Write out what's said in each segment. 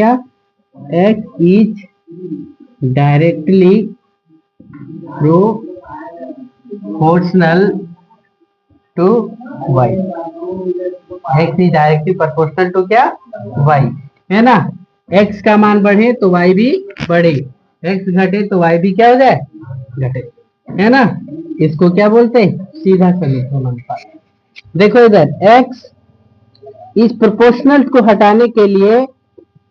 क्या, x इज directly proportional to y। x इज डायरेक्टली प्रोपोर्शनल टू क्या, y, है ना। x का मान बढ़े तो y भी बढ़े, x घटे तो y भी क्या हो जाए, घटे, है ना। इसको क्या बोलते हैं, सीधा समीकरण अनुपात। देखो इधर x इस प्रोपोर्शनल को हटाने के लिए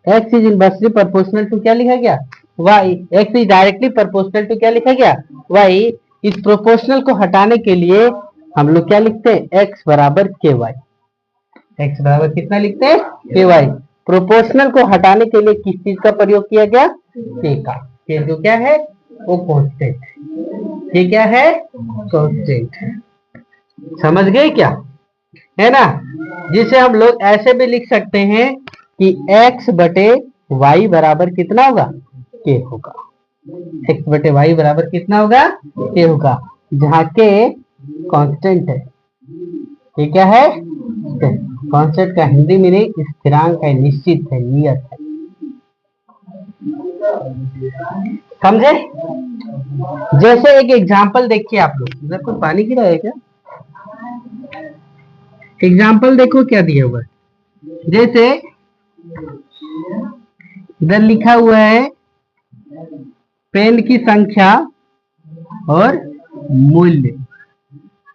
x इज इनवर्सली प्रोपोर्शनल टू क्या लिखा गया, y। x इज डायरेक्टली प्रोपोर्शनल टू क्या लिखा गया, y। इस प्रोपोर्शनल को हटाने के लिए हम लोग क्या लिखते हैं, x बराबर ky। x बराबर कितना लिखते हैं, ky। प्रोपोर्शनल को हटाने के लिए किस चीज का प्रयोग किया गया, k का। k जो क्या है, वो कांस्टेंट है। ये क्या है, कांस्टेंट है। समझ गए क्या, है ना। जिसे हम लोग ऐसे भी लिख सकते हैं कि x बटे y बराबर कितना होगा, k होगा। x बटे y बराबर कितना होगा, k होगा, जहाँ k कांस्टेंट है। ये क्या है, कांस्टेंट का हिंदी मीनिंग स्थिरांक है, निश्चित है, नियत है। समझे। जैसे एक एग्जांपल देखिए आप लोग, इधर कोई पानी गिरा है क्या। एग्जाम्पल देखो क्या दिया हुआ है। जैसे इधर लिखा हुआ है पेन की संख्या और मूल्य,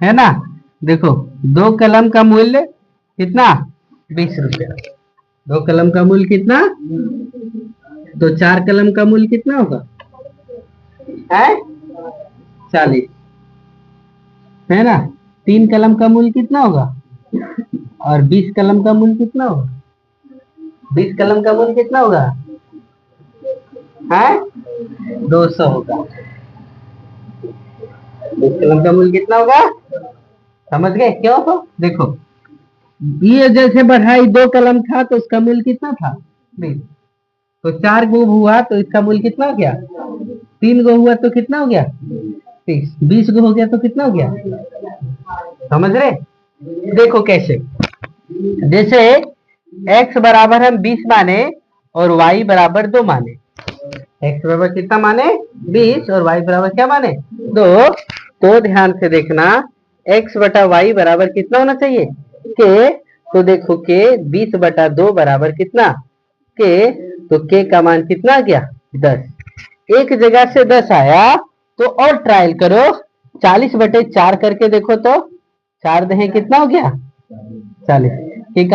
है ना। देखो 2 कलम का मूल्य कितना, 20 रुपया। 2 कलम का मूल्य कितना, तो 4 कलम का मूल्य कितना होगा, है 40, है ना। 3 कलम का मूल्य कितना होगा, और 20 कलम का मूल्य कितना होगा, 20 कलम का मूल्य कितना होगा, है 200 होगा। 20 कलम का मूल्य कितना होगा, समझ गए क्यों। तो देखो ये जैसे बढ़ाई 2 कलम था तो उसका मूल्य कितना था, 20। तो 4 गो हुआ तो इसका मूल्य कितना हो गया, 3 गो हुआ तो कितना हो गया, 30। 20 गो हो गया तो कितना हो गया, समझ रहे। देखो कैसे, जैसे x बराबर हम 20 माने और y बराबर 2 माने। x बराबर कितना माने, 20, और y बराबर क्या माने, 2। तो ध्यान से देखना, x बटा y बराबर कितना होना चाहिए, k। तो देखो k 20 बटा 2 बराबर कितना, k। तो k का मान कितना आ गया, 10। एक जगह से 10 आया तो और ट्रायल करो, 40 बटे 4 करके देखो तो 4 दहे कितना हो गया, 40। k का